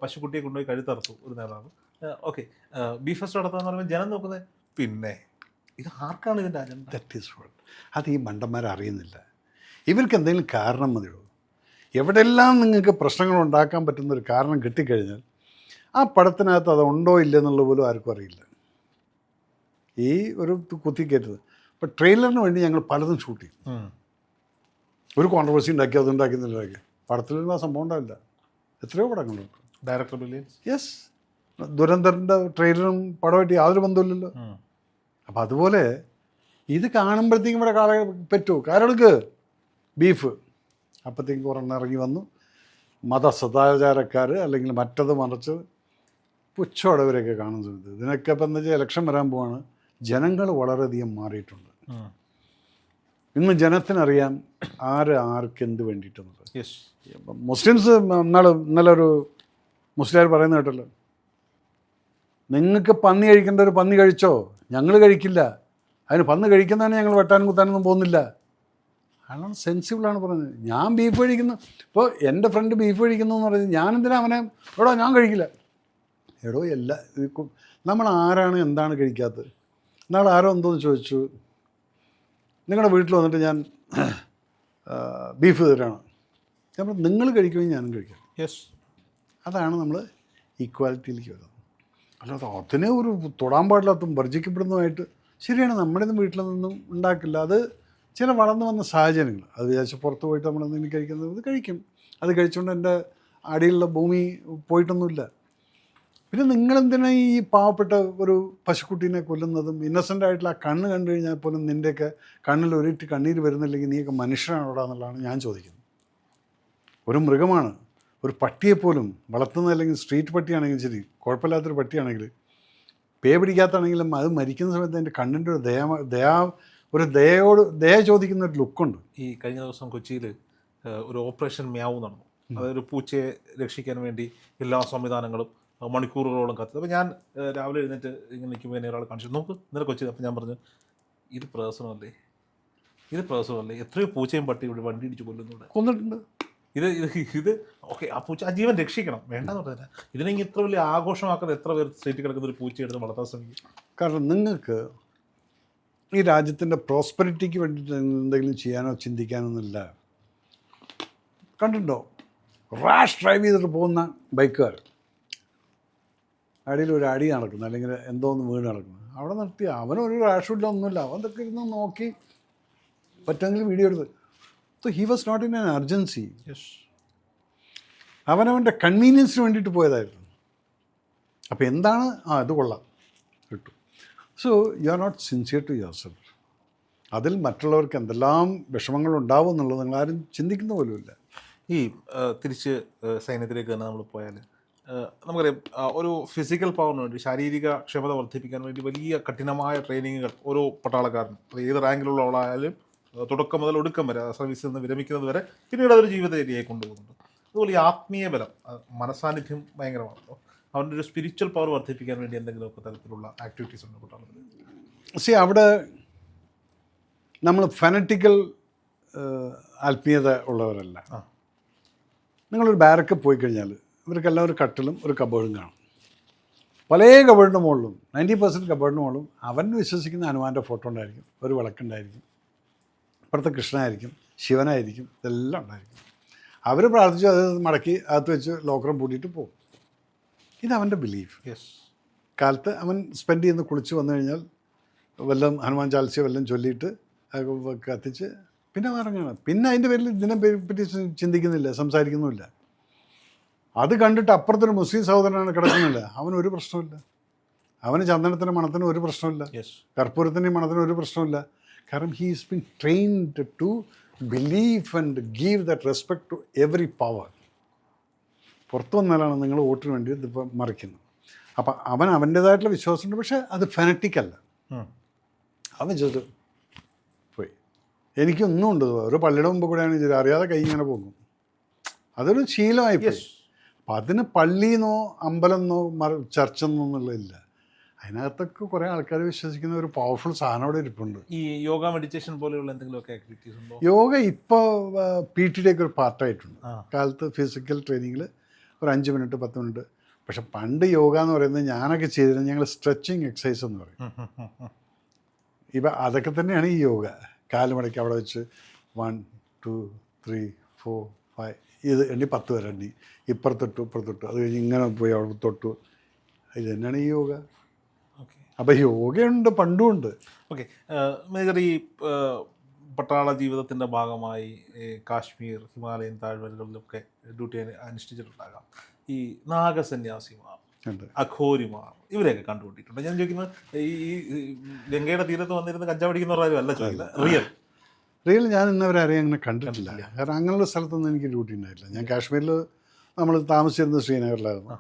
പശുക്കുട്ടിയെ കൊണ്ടുപോയി കഴുത്തറച്ചു ഒരു നേതാവ്. ഓക്കെ, ബീഫ് ഫെസ്റ്റ് നടത്തുക എന്ന് പറയുമ്പോൾ ജനം നോക്കുന്നത് പിന്നെ ഇത് ആർക്കാണ് ഇതിൻ്റെ അജണ്ട? That is what. അത് ഈ മണ്ടന്മാരെ അറിയുന്നില്ല. ഇവർക്ക് എന്തെങ്കിലും കാരണം മതിയുള്ളൂ. എവിടെയെല്ലാം നിങ്ങൾക്ക് പ്രശ്നങ്ങൾ ഉണ്ടാക്കാൻ പറ്റുന്നൊരു കാരണം കിട്ടിക്കഴിഞ്ഞാൽ ആ പടത്തിനകത്ത് അത് ഉണ്ടോ ഇല്ലെന്നുള്ള പോലും ആർക്കും അറിയില്ല. ഈ ഒരു കുത്തിക്കയറ്റത് ഇപ്പോൾ ട്രെയിലറിന് വേണ്ടി ഞങ്ങൾ പലതും ഷൂട്ട് ചെയ്യും. ഒരു കോൺട്രവേഴ്സി ഉണ്ടാക്കി അതുണ്ടാക്കി പടത്തിലൊന്നും ആ സംഭവം ഉണ്ടാവില്ല. എത്രയോ പടങ്ങളുണ്ട്. Director brilliance. യെസ്, ദുരന്തറിൻ്റെ ട്രെയിലറും പടമായിട്ട് യാതൊരു ബന്ധമില്ലല്ലോ. അപ്പം അതുപോലെ ഇത് കാണുമ്പോഴത്തേക്കും ഇവിടെ കാളെ പറ്റുമോ? കാരടുക്ക് ബീഫ് അപ്പോഴത്തേക്കും കുറഞ്ഞ ഇറങ്ങി വന്നു. മതസദാചാരക്കാർ അല്ലെങ്കിൽ മറ്റത് മറിച്ച് പുച്ഛോടവരെയൊക്കെ കാണുന്ന സമയത്ത് ഇതിനൊക്കെ ഇപ്പം എന്താ വെച്ചാൽ ഇലക്ഷൻ വരാൻ പോവാണ്. ജനങ്ങൾ വളരെയധികം മാറിയിട്ടുണ്ട്. ഇന്ന് ജനത്തിനറിയാം ആർക്ക് എന്ത് വേണ്ടിയിട്ടെന്നത്. മുസ്ലിംസ് ഇന്നലെ ഒരു മുസ്ലിം പറയുന്ന കേട്ടല്ലോ, നിങ്ങൾക്ക് പന്നി കഴിക്കേണ്ട ഒരു പന്നി കഴിച്ചോ, ഞങ്ങൾ കഴിക്കില്ല, അതിന് പന്നി കഴിക്കുന്നതാണ് ഞങ്ങൾ വെട്ടാനും കുത്താനൊന്നും പോകുന്നില്ല. അതാണ് സെൻസിബിളാണ് പറഞ്ഞത്. ഞാൻ ബീഫ് കഴിക്കുന്നു, ഇപ്പോൾ എൻ്റെ ഫ്രണ്ട് ബീഫ് കഴിക്കുന്നു എന്ന് പറഞ്ഞാൽ ഞാനെന്തിനാ അവനെ എടോ ഞാൻ കഴിക്കില്ല. എടോ നമ്മൾ ആരാണ് എന്താണ് കഴിക്കാത്തത്? നാളെ ആരോ എന്തോന്ന് ചോദിച്ചു, നിങ്ങളുടെ വീട്ടിൽ വന്നിട്ട് ഞാൻ ബീഫ് തരാണ്. നമ്മൾ നിങ്ങൾ കഴിക്കുമെങ്കിൽ ഞാനും കഴിക്കാം. യെസ്, അതാണ് നമ്മൾ ഈക്വാലിറ്റിയിലേക്ക് വരുന്നത്. അല്ലാതെ അതിനെ ഒരു തൊടാൻ പാടില്ലാത്തതും വർജിക്കപ്പെടുന്നതുമായിട്ട് ശരിയാണ്. നമ്മുടെ വീട്ടിൽ നിന്നും ഉണ്ടാക്കില്ല. അത് ചില വളർന്നു വന്ന സാഹചര്യങ്ങൾ, അത് വിചാരിച്ച് പുറത്ത് പോയിട്ട് നമ്മളെന്തെങ്കിലും കഴിക്കുന്നത് ഇത് കഴിക്കും. അത് കഴിച്ചുകൊണ്ട് എൻ്റെ അടിയിലുള്ള ഭൂമി പോയിട്ടൊന്നുമില്ല. പിന്നെ നിങ്ങളെന്തിനാ ഈ പാവപ്പെട്ട ഒരു പശുക്കുട്ടീനെ കൊല്ലുന്നതും? ഇന്നസെൻ്റ് ആയിട്ടുള്ള ആ കണ്ണ് കണ്ടു കഴിഞ്ഞാൽ പോലും നിൻ്റെയൊക്കെ കണ്ണിൽ ഒരിട്ട് കണ്ണീര് വരുന്നില്ലെങ്കിൽ നീയൊക്കെ മനുഷ്യനാണോടാ എന്നുള്ളതാണ് ഞാൻ ചോദിക്കുന്നത്. ഒരു മൃഗമാണ്. ഒരു പട്ടിയെപ്പോലും വളർത്തുന്ന, അല്ലെങ്കിൽ സ്ട്രീറ്റ് പട്ടിയാണെങ്കിലും ശരി, കുഴപ്പമില്ലാത്തൊരു പട്ടിയാണെങ്കിൽ, പേ പിടിക്കാത്താണെങ്കിലും അത് മരിക്കുന്ന സമയത്ത് അതിൻ്റെ കണ്ണിൻ്റെ ഒരു ദയ ചോദിക്കുന്ന ഒരു ലുക്കുണ്ട്. ഈ കഴിഞ്ഞ ദിവസം കൊച്ചിയിൽ ഒരു ഓപ്പറേഷൻ മ്യാവ് നടന്നു. അതൊരു പൂച്ചയെ രക്ഷിക്കാൻ വേണ്ടി എല്ലാ സംവിധാനങ്ങളും മണിക്കൂറുകളോളം കത്ത്. അപ്പോൾ ഞാൻ രാവിലെ എഴുന്നേറ്റ് ഇങ്ങനെ നിൽക്കുമ്പോൾ എന്നെ ഒരാൾ കാണിച്ചു, നോക്ക് ഇന്നലെ കൊച്ചി. അപ്പോൾ ഞാൻ പറഞ്ഞു, ഇത് പ്രഹസനമല്ലേ, എത്രയോ പൂച്ചയും പട്ടി ഇവിടെ വണ്ടി ഇടിച്ച് കൊല്ലുന്നുണ്ട്. ഇത് ഓക്കെ, ആ പൂച്ച ആ ജീവൻ രക്ഷിക്കണം, വേണ്ടെന്ന് പറഞ്ഞില്ല. ഇതിനെങ്കിൽ ഇത്ര വലിയ ആഘോഷമാക്കുന്ന എത്ര പേർ സ്ട്രീറ്റിൽ കിടക്കുന്ന ഒരു പൂച്ചയെ എടുത്ത് വളർത്താൻ ശ്രമിക്കും? കാരണം നിങ്ങൾക്ക് ഈ രാജ്യത്തിൻ്റെ പ്രോസ്പെരിറ്റിക്ക് വേണ്ടിയിട്ട് എന്തെങ്കിലും ചെയ്യാനോ ചിന്തിക്കാനൊന്നുമില്ല. കണ്ടിട്ടുണ്ടോ റാഷ് ഡ്രൈവ് ചെയ്തിട്ട് പോകുന്ന ബൈക്കുകാർ, അടിയിൽ ഒരു അടി നടക്കുന്നു, അല്ലെങ്കിൽ എന്തോ ഒന്ന് വീട് നടക്കുന്നു, അവിടെ നിർത്തി അവനൊരു റാഷുമില്ല, ഒന്നുമില്ല, അവൻ ഇതൊക്കെ ഇരുന്ന് നോക്കി പറ്റുമെങ്കിൽ വീഡിയോ എടുത്ത്. So he was not in an urgency. അവനവൻ്റെ കൺവീനിയൻസിന് വേണ്ടിയിട്ട് പോയതായിരുന്നു. അപ്പോൾ എന്താണ് ഇത് കൊള്ളാം കിട്ടും. So you are not sincere to your self. അതിൽ മറ്റുള്ളവർക്ക് എന്തെല്ലാം വിഷമങ്ങളുണ്ടാവും എന്നുള്ളത് നിങ്ങളാരും ചിന്തിക്കുന്ന പോലുമില്ല. ഈ തിരിച്ച് സൈന്യത്തിലേക്ക് തന്നെ നമ്മൾ പോയാൽ നമുക്കറിയാം, ഒരു ഫിസിക്കൽ പവറിന് വേണ്ടി, ശാരീരിക ക്ഷമത വർദ്ധിപ്പിക്കാൻ വേണ്ടി വലിയ കഠിനമായ ട്രെയിനിങ്ങുകൾ ഓരോ പട്ടാളക്കാരനും, ഏത് റാങ്കിലുള്ള ആളായാലും തുടക്കം മുതൽ ഒടുക്കം വരെ, സർവീസിൽ നിന്ന് വിരമിക്കുന്നത് വരെ, പിന്നീട് അതൊരു ജീവിതചര്യയായി കൊണ്ടുപോകുന്നുണ്ട്. അതുപോലെ ഈ ആത്മീയ ബലം, മനസാന്നിധ്യം ഭയങ്കരമാണല്ലോ. അവൻ്റെ ഒരു സ്പിരിച്വൽ പവർ വർദ്ധിപ്പിക്കാൻ വേണ്ടി എന്തെങ്കിലുമൊക്കെ തരത്തിലുള്ള ആക്ടിവിറ്റീസ് ഉണ്ട് പട്ടാളത്തിൽ? അവിടെ നമ്മൾ ഫനറ്റിക്കൽ ആത്മീയത ഉള്ളവരല്ല. നിങ്ങളൊരു ബാരക്ക് പോയി കഴിഞ്ഞാൽ ഇവർക്കെല്ലാം ഒരു കട്ടിലും ഒരു കബേർഡും കാണും. പല കബേർഡിൻ്റെ മുകളിലും 90% കബേർഡിൻ്റെ മുകളിലും അവൻ വിശ്വസിക്കുന്ന ഹനുമാൻ്റെ ഫോട്ടോ ഉണ്ടായിരിക്കും, ഒരു വിളക്കുണ്ടായിരിക്കും, അപ്പുറത്ത് കൃഷ്ണനായിരിക്കും, ശിവനായിരിക്കും, ഇതെല്ലാം ഉണ്ടായിരിക്കും. അവർ പ്രാർത്ഥിച്ചു, അത് മടക്കി അകത്ത് വെച്ച് ലോക്കറും പൂട്ടിയിട്ട് പോകും. ഇതവൻ്റെ ബിലീഫ്. കാലത്ത് അവൻ സ്പെൻഡ് ചെയ്യുന്ന കുളിച്ച് വന്നു കഴിഞ്ഞാൽ വല്ലതും ഹനുമാൻ ചാലിസ്യ വല്ലതും ചൊല്ലിയിട്ട് കത്തിച്ച് പിന്നെ ഇറങ്ങണം. പിന്നെ അതിൻ്റെ പേരിൽ ഇതിനെ പറ്റി ചിന്തിക്കുന്നില്ല, സംസാരിക്കുന്നുമില്ല. അത് കണ്ടിട്ട് അപ്പുറത്തൊരു മുസ്ലിം സഹോദരനാണ് കിടക്കുന്നില്ല, അവനൊരു പ്രശ്നമില്ല. അവന് ചന്ദനത്തിൻ്റെ മണത്തിന് ഒരു പ്രശ്നമില്ല, കർപ്പൂരത്തിൻ്റെ മണത്തിന് ഒരു പ്രശ്നമില്ല. കാരണം he is been trained to believe and give that respect to every power. പുറത്തു വന്നാലാണ് നിങ്ങൾ വോട്ടിന് വേണ്ടി ഇതിപ്പോൾ മറിക്കുന്നത്. അപ്പം അവൻ്റേതായിട്ടുള്ള വിശ്വാസമുണ്ട്, പക്ഷേ അത് ഫനറ്റിക്കല്ല. അവൻ ജസ്റ്റ് പോയി. എനിക്കൊന്നും ഉണ്ട്, ഒരു പള്ളിയുടെ മുമ്പ് കൂടെയാണ് അറിയാതെ കൈ ഇങ്ങനെ പോകും. അതൊരു ശീലമായിപ്പോയി. അപ്പം അതിന് പള്ളിയെന്നോ അമ്പലമെന്നോ ചർച്ചെന്നോ എന്നുള്ളതില്ല. അതിനകത്തൊക്കെ കുറേ ആൾക്കാർ വിശ്വസിക്കുന്ന ഒരു പവർഫുൾ സാധനം അവിടെ ഇരിപ്പുണ്ട്. ഈ യോഗ മെഡിറ്റേഷൻ പോലെയുള്ള എന്തെങ്കിലുമൊക്കെ ആക്ടിവിറ്റീസ് ഉണ്ടോ? യോഗ ഇപ്പോൾ PT ഒക്കെ ഒരു പാർട്ടായിട്ടുണ്ട്. കാലത്ത് ഫിസിക്കൽ ട്രെയിനിങ്ങിൽ ഒരു 5 മിനിറ്റ് 10 മിനിറ്റ്. പക്ഷെ പണ്ട് യോഗ എന്ന് പറയുന്നത് ഞാനൊക്കെ ചെയ്തിരുന്നത് ഞങ്ങൾ സ്ട്രെച്ചിങ് എക്സസൈസ് എന്ന് പറയും. ഇപ്പം അതൊക്കെ തന്നെയാണ് ഈ യോഗ. കാല് മടക്കി അവിടെ വെച്ച് 1 2 3 4 5 ഇത് എണ്ണി 10 വരെ എണ്ണി, ഇപ്പുറത്തൊട്ടു ഇപ്പുറത്തൊട്ടു, അത് കഴിഞ്ഞ് ഇങ്ങനെ പോയി അവിടെ തൊട്ടു. ഇത് തന്നെയാണ് ഈ യോഗ. അപ്പം യോഗയുണ്ട്, പണ്ടുമുണ്ട്. ഓക്കെ മേജർ, ഈ പട്ടാള ജീവിതത്തിൻ്റെ ഭാഗമായി കാശ്മീർ, ഹിമാലയൻ താഴ്വരകളിലൊക്കെ ഡ്യൂട്ടി അനുഷ്ഠിച്ചിട്ടുണ്ടാകാം. ഈ നാഗസന്യാസിമാർ, അഘോരിമാർ, ഇവരെയൊക്കെ കണ്ടുപിടിച്ചിട്ടുണ്ട്. ഞാൻ ചോദിക്കുന്നത് ഈ ഗംഗയുടെ തീരത്ത് വന്നിരുന്ന് കഞ്ചാവ് അടിക്കുന്നവരും അല്ല ചോദിക്കുന്നത്, റിയൽ ഞാൻ ഇന്നവരെ ആരെയും അങ്ങനെ കണ്ടിട്ടില്ല. കാരണം അങ്ങനെയുള്ള സ്ഥലത്തൊന്നും എനിക്ക് ഡ്യൂട്ടി ഉണ്ടായിട്ടില്ല. ഞാൻ കാശ്മീരിൽ നമ്മൾ താമസിച്ചിരുന്നത് ശ്രീനഗറിലായിരുന്നു.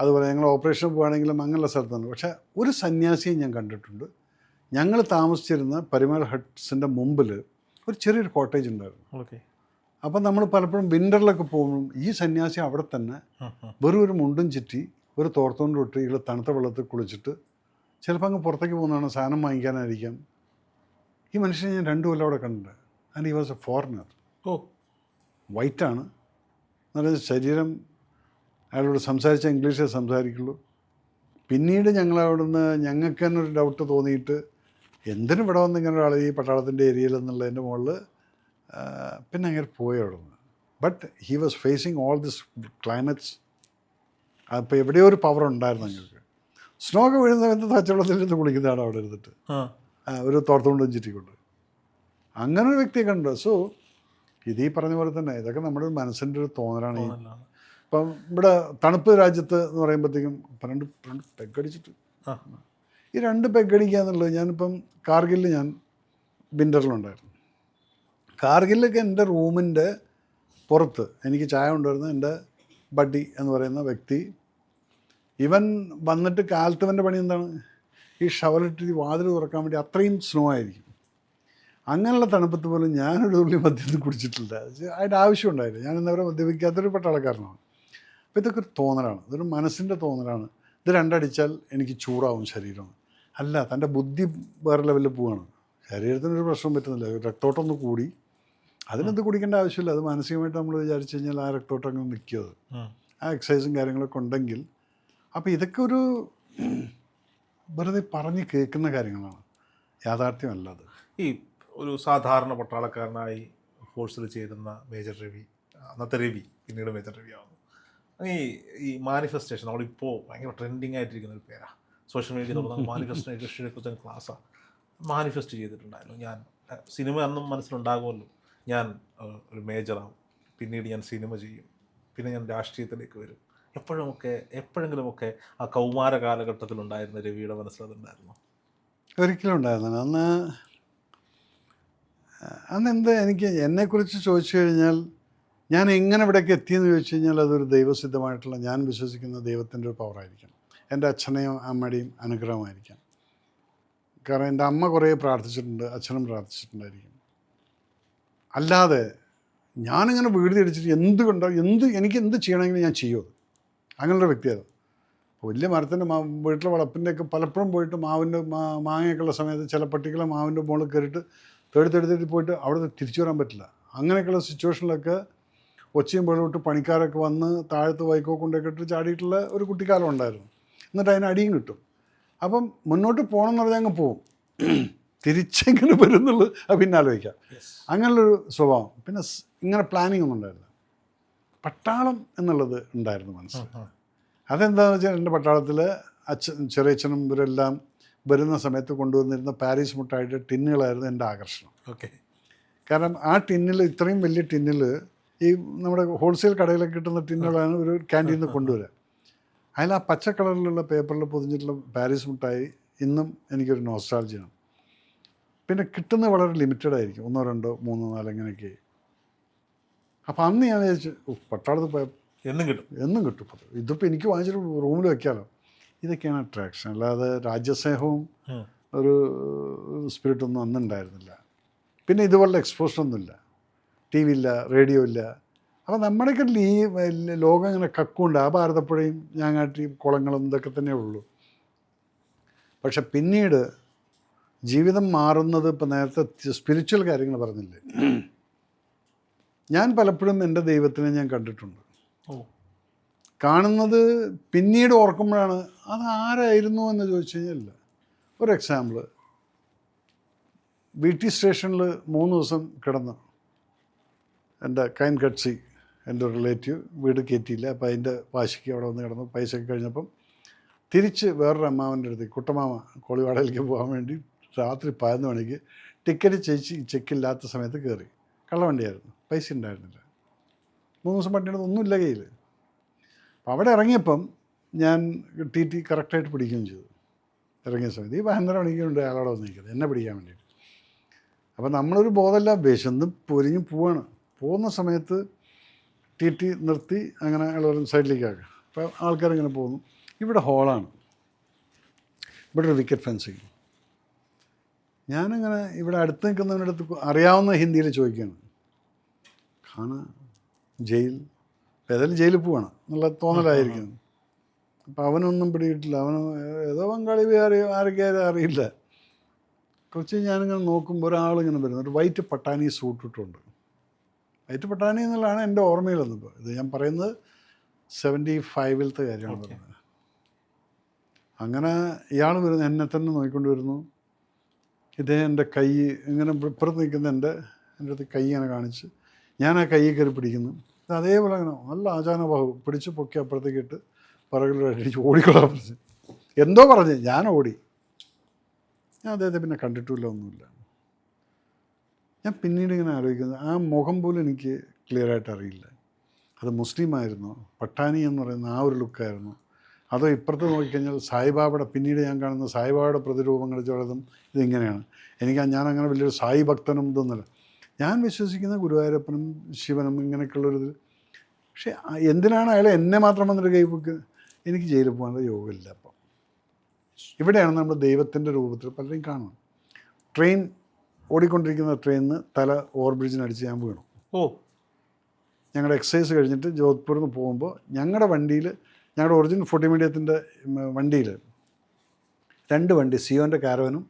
അതുപോലെ ഞങ്ങൾ ഓപ്പറേഷൻ പോകുകയാണെങ്കിലും അങ്ങനെയുള്ള സ്ഥലത്തുണ്ട്. പക്ഷേ ഒരു സന്യാസിയെ ഞാൻ കണ്ടിട്ടുണ്ട്. ഞങ്ങൾ താമസിച്ചിരുന്ന പരിമൽ ഹട്ട്സിൻ്റെ മുമ്പിൽ ഒരു ചെറിയൊരു കോട്ടേജ് ഉണ്ടായിരുന്നു. അപ്പം നമ്മൾ പലപ്പോഴും വിൻ്ററിലൊക്കെ പോകുമ്പോഴും ഈ സന്യാസി അവിടെ തന്നെ വെറും ഒരു മുണ്ടും ചുറ്റി ഒരു തോർത്തോണ്ട് തൊട്ട് ഇയാൾ തണുത്ത വെള്ളത്തിൽ കുളിച്ചിട്ട് ചിലപ്പോൾ അങ്ങ് പുറത്തേക്ക് പോകുന്നതാണ്, സാധനം വാങ്ങിക്കാനായിരിക്കാം. ഈ മനുഷ്യനെ ഞാൻ 2 കൊല്ലം അവിടെ കണ്ടിട്ടുണ്ട്. And he was a foreigner. വൈറ്റാണ്, നല്ല ശരീരം. അയാളോട് സംസാരിച്ച ഇംഗ്ലീഷേ സംസാരിക്കുള്ളൂ. പിന്നീട് ഞങ്ങളവിടുന്ന് ഞങ്ങൾക്ക് തന്നെ ഒരു ഡൗട്ട് തോന്നിയിട്ട് എന്തിനും ഇവിടെ വന്ന് ഇങ്ങനെ ഒരാൾ ഈ പട്ടാളത്തിൻ്റെ ഏരിയയിൽ എന്നുള്ളതിൻ്റെ മുകളിൽ പിന്നെ അങ്ങനെ പോയി അവിടെ നിന്ന്. But he was phasing all this climates. അപ്പോൾ എവിടെയോ ഒരു പവർ ഉണ്ടായിരുന്നു ഞങ്ങൾക്ക്. സ്നോ ഒക്കെ വീഴുന്ന സമയത്ത് പച്ചവെള്ളത്തിലിരുന്ന് കുളിക്കുന്നതാണ് അവിടെ ഇരുന്നിട്ട്, ഒരു തോർത്തുകൊണ്ടും ചുറ്റിക്കൊണ്ട്. അങ്ങനെ ഒരു വ്യക്തിയെ കണ്ടു. സോ ഇത് ഈ പറഞ്ഞ പോലെ തന്നെ ഇതൊക്കെ നമ്മുടെ മനസ്സിൻ്റെ ഒരു തോന്നലാണ്. ഇപ്പം ഇവിടെ തണുപ്പ് രാജ്യത്ത് എന്ന് പറയുമ്പോഴത്തേക്കും 2 പെഗടിച്ചിട്ട് ഈ 2 പെഗടിക്കുക എന്നുള്ളത്. ഞാനിപ്പം കാർഗിലിൽ ഞാൻ വിൻ്ററിലുണ്ടായിരുന്നു. കാർഗിലൊക്കെ എൻ്റെ റൂമിൻ്റെ പുറത്ത് എനിക്ക് ചായ കൊണ്ടുവരുന്ന എൻ്റെ ബഡ്ഡി എന്ന് പറയുന്ന വ്യക്തി, ഇവൻ വന്നിട്ട് കാലത്തവൻ്റെ പണി എന്താണ്, ഈ ഷവലിട്ട് വാതിൽ തുറക്കാൻ വേണ്ടി അത്രയും സ്നോ ആയിരിക്കും. അങ്ങനെയുള്ള തണുപ്പത്ത് പോലും ഞാനൊരു തുള്ളി മദ്യം കുടിച്ചിട്ടില്ല. അതിൻ്റെ ആവശ്യമുണ്ടായില്ല. ഞാൻ ഇന്നവരെ മദ്യപിക്കാത്തൊരു പട്ടാളക്കാരനാണ്. അപ്പോൾ ഇതൊക്കെ ഒരു തോന്നലാണ്, ഇതൊരു മനസ്സിൻ്റെ തോന്നലാണ്. ഇത് 2 അടിച്ചാൽ എനിക്ക് ചൂടാവും ശരീരം. അല്ല, തൻ്റെ ബുദ്ധി വേറെ ലെവലിൽ പോവുകയാണ്. ശരീരത്തിനൊരു പ്രശ്നം പറ്റുന്നില്ല. രക്തോട്ടം കൂടി, അതിനെന്ത് കുടിക്കേണ്ട ആവശ്യമില്ല. അത് മാനസികമായിട്ട് നമ്മൾ വിചാരിച്ചു കഴിഞ്ഞാൽ ആ രക്തോട്ടം അങ്ങനെ നിൽക്കും. ആ എക്സസൈസും കാര്യങ്ങളൊക്കെ ഉണ്ടെങ്കിൽ. അപ്പോൾ ഇതൊക്കെ ഒരു വെറുതെ പറഞ്ഞ് കേൾക്കുന്ന കാര്യങ്ങളാണ്, യാഥാർത്ഥ്യമല്ല അത്. ഈ ഒരു സാധാരണ പട്ടാളക്കാരനായി ഫോഴ്സിൽ ചേരുന്ന മേജർ രവി, അന്നത്തെ രവി പിന്നീട് മേജർ രവി ആവുന്നു. ഈ മാനിഫെസ്റ്റേഷൻ നമ്മളിപ്പോൾ ഭയങ്കര ട്രെൻഡിങ് ആയിട്ടിരിക്കുന്ന ഒരു പേരാണ്. സോഷ്യൽ മീഡിയ തുറന്ന മാനിഫെസ്റ്റേഷനെ കുറിച്ച് ക്ലാസ്സാണ്. മാനിഫെസ്റ്റ് ചെയ്തിട്ടുണ്ടായിരുന്നു ഞാൻ. സിനിമ അന്നും മനസ്സിലുണ്ടാകുമല്ലോ, ഞാൻ ഒരു മേജറാവും, പിന്നീട് ഞാൻ സിനിമ ചെയ്യും, പിന്നെ ഞാൻ രാഷ്ട്രീയത്തിലേക്ക് വരും. എപ്പോഴെങ്കിലുമൊക്കെ ആ കൗമാര കാലഘട്ടത്തിലുണ്ടായിരുന്ന രവിയുടെ മനസ്സിലതുണ്ടായിരുന്നു? ഒരിക്കലും ഉണ്ടായിരുന്നു. അന്ന് എനിക്ക് എന്നെക്കുറിച്ച് ചോദിച്ചു കഴിഞ്ഞാൽ ഞാൻ എങ്ങനെ ഇവിടേക്ക് എത്തിയെന്ന് ചോദിച്ചു കഴിഞ്ഞാൽ അതൊരു ദൈവസിദ്ധമായിട്ടുള്ള, ഞാൻ വിശ്വസിക്കുന്ന ദൈവത്തിൻ്റെ ഒരു പവറായിരിക്കാം. എൻ്റെ അച്ഛനെയും അമ്മയുടെയും അനുഗ്രഹമായിരിക്കാം. കാരണം എൻ്റെ അമ്മ കുറേ പ്രാർത്ഥിച്ചിട്ടുണ്ട്, അച്ഛനും പ്രാർത്ഥിച്ചിട്ടുണ്ടായിരിക്കും. അല്ലാതെ ഞാനിങ്ങനെ വീട് തിരിച്ചിട്ട് എനിക്ക് എന്ത് ചെയ്യണമെങ്കിലും ഞാൻ ചെയ്യുമത്. അങ്ങനെയുള്ള വ്യക്തിയാണ്. വലിയ മരത്തിൻ്റെ വീട്ടിലെ വളപ്പിൻ്റെയൊക്കെ പലപ്പോഴും പോയിട്ട് മാങ്ങയൊക്കെയുള്ള സമയത്ത് ചില പട്ടികളെ മാവിൻ്റെ മുകളിൽ കയറിയിട്ട് തേടി പോയിട്ട് അവിടെ തിരിച്ചു വരാൻ പറ്റില്ല. അങ്ങനെയൊക്കെയുള്ള സിറ്റുവേഷനിലൊക്കെ ഒച്ചയും വെള്ളമിട്ട് പണിക്കാരൊക്കെ വന്ന് താഴത്ത് വൈക്കോ കൊണ്ടൊക്കെ ഇട്ട് ചാടിയിട്ടുള്ള ഒരു കുട്ടിക്കാലം ഉണ്ടായിരുന്നു. എന്നിട്ട് അതിന് അടിയും കിട്ടും. അപ്പം മുന്നോട്ട് പോകണമെന്ന് പറഞ്ഞാൽ അങ്ങ് പോവും, തിരിച്ചെങ്ങനെ വരും എന്നുള്ളത് അത് പിന്നെ ആലോചിക്കാം. അങ്ങനെയുള്ളൊരു സ്വഭാവം. പിന്നെ ഇങ്ങനെ പ്ലാനിങ് ഒന്നും ഉണ്ടായില്ല. പട്ടാളം എന്നുള്ളത് ഉണ്ടായിരുന്നു മനസ്സിൽ. അതെന്താണെന്ന് വെച്ചാൽ എൻ്റെ പട്ടാളത്തിൽ ചെറിയച്ഛനും ഇവരെല്ലാം വരുന്ന സമയത്ത് കൊണ്ടുവന്നിരുന്ന പാരീസ് മുട്ടായിട്ട് ടിന്നുകളായിരുന്നു എൻ്റെ ആകർഷണം. ഓക്കെ. കാരണം ആ ടിന്നിൽ, ഇത്രയും വലിയ ടിന്നിൽ, ഈ നമ്മുടെ ഹോൾസെയിൽ കടയിലൊക്കെ കിട്ടുന്ന ടിന്നുകളാണ് ഒരു ക്യാൻറ്റീനിൽ നിന്ന് കൊണ്ടുവരിക. അതിൽ ആ പച്ച കളറിലുള്ള പേപ്പറിൽ പൊതിഞ്ഞിട്ടുള്ള പാരീസ് മുട്ടായി ഇന്നും എനിക്കൊരു നോസ്റ്റാൾജിയാണ്. പിന്നെ കിട്ടുന്നത് വളരെ ലിമിറ്റഡ് ആയിരിക്കും, 1, 2, 3, 4 അങ്ങനെയൊക്കെ. അപ്പോൾ അന്ന് ഞാൻ വിചാരിച്ചു പട്ടാളത്ത് പോയ എന്നും കിട്ടും. ഇതിപ്പോൾ എനിക്ക് വാങ്ങിച്ചിട്ട് റൂമിൽ വെക്കാമല്ലോ. ഇതൊക്കെയാണ് അട്രാക്ഷൻ. അല്ലാതെ രാജ്യസ്നേഹവും ഒരു സ്പിരിറ്റൊന്നും അന്നുണ്ടായിരുന്നില്ല. പിന്നെ ഇതുപോലെ എക്സ്പോഷറൊന്നുമില്ല, TV ഇല്ല, റേഡിയോ ഇല്ല. അപ്പോൾ നമ്മുടെയൊക്കെ ഈ ലോകം ഇങ്ങനെ കക്കുണ്ട്. ആ ഭാരതപ്പുഴയും ഞാങ്ങാട്ടി കുളങ്ങളും ഇതൊക്കെ തന്നെ ഉള്ളൂ. പക്ഷെ പിന്നീട് ജീവിതം മാറുന്നത്, ഇപ്പം നേരത്തെ സ്പിരിച്വൽ കാര്യങ്ങൾ പറഞ്ഞില്ലേ, ഞാൻ പലപ്പോഴും എൻ്റെ ദൈവത്തിനെ ഞാൻ കണ്ടിട്ടുണ്ട്. കാണുന്നത് പിന്നീട് ഓർക്കുമ്പോഴാണ് അത് ആരായിരുന്നു എന്ന് ചോദിച്ചു കഴിഞ്ഞാൽ. ഒരു എക്സാമ്പിൾ, VT സ്റ്റേഷനിൽ 3 ദിവസം കിടന്നു. എൻ്റെ കൈൻ കട്സി, എൻ്റെ റിലേറ്റീവ്, വീട് കയറ്റിയില്ല. അപ്പോൾ അതിൻ്റെ വാശിക്ക് അവിടെ വന്ന് കിടന്നു. പൈസയൊക്കെ കഴിഞ്ഞപ്പം തിരിച്ച് വേറൊരു അമ്മാവൻ്റെ അടുത്ത്, കുട്ടമാമ കോളിവാടയിലേക്ക് പോകാൻ വേണ്ടി രാത്രി 11 മണിക്ക് ടിക്കറ്റ് ചെക്കില്ലാത്ത സമയത്ത് കയറി. കള്ളവണ്ടിയായിരുന്നു, പൈസ ഉണ്ടായിരുന്നില്ല. 3 ദിവസം പട്ടിണത് ഒന്നുമില്ല കയ്യിൽ. അപ്പോൾ അവിടെ ഇറങ്ങിയപ്പം ഞാൻ TT കറക്റ്റായിട്ട് പിടിക്കുകയും ചെയ്തു. ഇറങ്ങിയ സമയത്ത് ഈ 12 മണിക്കുണ്ട് അയാളോടെ വന്നിരിക്കുന്നത് എന്നെ പിടിക്കാൻ വേണ്ടിയിട്ട്. അപ്പോൾ നമ്മളൊരു ബോധമില്ല, വിശന്ന് പൊരിഞ്ഞ് പോകുന്ന സമയത്ത് TT നിർത്തി അങ്ങനെ അയാൾ സൈഡിലേക്കാക്കുക. അപ്പോൾ ആൾക്കാരിങ്ങനെ പോകുന്നു. ഇവിടെ ഹോളാണ്, ഇവിടെ ഒരു വിക്കറ്റ് ഫെൻസിങ്. ഞാനിങ്ങനെ ഇവിടെ അടുത്ത് നിൽക്കുന്നവൻ്റെ അടുത്ത് അറിയാവുന്ന ഹിന്ദിയിൽ ചോദിക്കുകയാണ്, ഖാന ജയിൽ, ഏതായാലും ജയിലിൽ പോവാണ് എന്നുള്ള തോന്നലായിരിക്കുന്നു. അപ്പോൾ അവനൊന്നും പിടിയിട്ടില്ല. അവന് ഏതോ ബംഗാളി ആരൊക്കെ അറിയില്ല. കുറച്ച് ഞാനിങ്ങനെ നോക്കുമ്പോൾ ഒരാളിങ്ങനെ വരുന്നു, ഒരു വൈറ്റ് പട്ടാനി സൂട്ട് ഇട്ടുണ്ട്. വൈറ്റ് പട്ടാനി എന്നുള്ളതാണ് എൻ്റെ ഓർമ്മയിലൊന്നിപ്പോൾ. ഇത് ഞാൻ പറയുന്നത് 75-ത്തെ കാര്യമാണ് പറയുന്നത്. അങ്ങനെ ഇയാൾ വരുന്നു, എന്നെ തന്നെ നോക്കിക്കൊണ്ട് വരുന്നു. ഇതേ എൻ്റെ കൈ ഇങ്ങനെ ഇപ്പുറത്ത് നിൽക്കുന്ന എൻ്റെ അടുത്ത് കൈ ഇങ്ങനെ കാണിച്ച് ഞാൻ ആ കൈ കയറി പിടിക്കുന്നു. അതേപോലെ അങ്ങനെ നല്ല ആചാനബാഹു പിടിച്ച് പൊക്കി അപ്പുറത്തേക്ക് ഇട്ട് പിറകിലടിച്ച് ഓടിക്കൊള്ളാൻ പറഞ്ഞു. എന്തോ പറഞ്ഞ് ഞാൻ ഓടി. ഞാൻ അദ്ദേഹത്തെ പിന്നെ കണ്ടിട്ടില്ല, ഒന്നുമില്ല. ഞാൻ പിന്നീട് ഇങ്ങനെ ആലോചിക്കുന്നത്, ആ മുഖം പോലും എനിക്ക് ക്ലിയറായിട്ട് അറിയില്ല. അത് മുസ്ലിമായിരുന്നോ, പട്ടാനി എന്ന് പറയുന്ന ആ ഒരു ലുക്കായിരുന്നു, അതോ ഇപ്പുറത്ത് നോക്കിക്കഴിഞ്ഞാൽ സായിബാബയുടെ, പിന്നീട് ഞാൻ കാണുന്ന സായിബാബയുടെ പ്രതിരൂപങ്ങൾ ചിലതും ഇതിങ്ങനെയാണ്. ഞാൻ അങ്ങനെ വലിയൊരു സായി ഭക്തനും ഇതൊന്നുമില്ല. ഞാൻ വിശ്വസിക്കുന്ന ഗുരുവായൂരപ്പനും ശിവനും ഇങ്ങനെയൊക്കെയുള്ളൊരിത്. പക്ഷേ എന്തിനാണ് അയാൾ എന്നെ മാത്രം വന്നിട്ട് കൈപ്പൊക്ക്? എനിക്ക് ജയിലിൽ പോകാനുള്ള യോഗമില്ല. അപ്പം ഇവിടെയാണ് നമ്മൾ ദൈവത്തിൻ്റെ രൂപത്തിൽ പലരും കാണുന്നത്. ട്രെയിൻ ഓടിക്കൊണ്ടിരിക്കുന്ന ട്രെയിനിന് തല ഓവർബ്രിഡ്ജിനടിച്ച് ഞാൻ വീണു. ഞങ്ങളുടെ എക്സസൈസ് കഴിഞ്ഞിട്ട് ജോധ്പൂരിൽ നിന്ന് പോകുമ്പോൾ ഞങ്ങളുടെ വണ്ടിയിൽ, ഞങ്ങളുടെ ഒറിജിനൽ ഫോർട്ടി മീഡിയത്തിൻ്റെ വണ്ടിയിൽ 2 വണ്ടി, സിയോൻ്റെ കാരവനും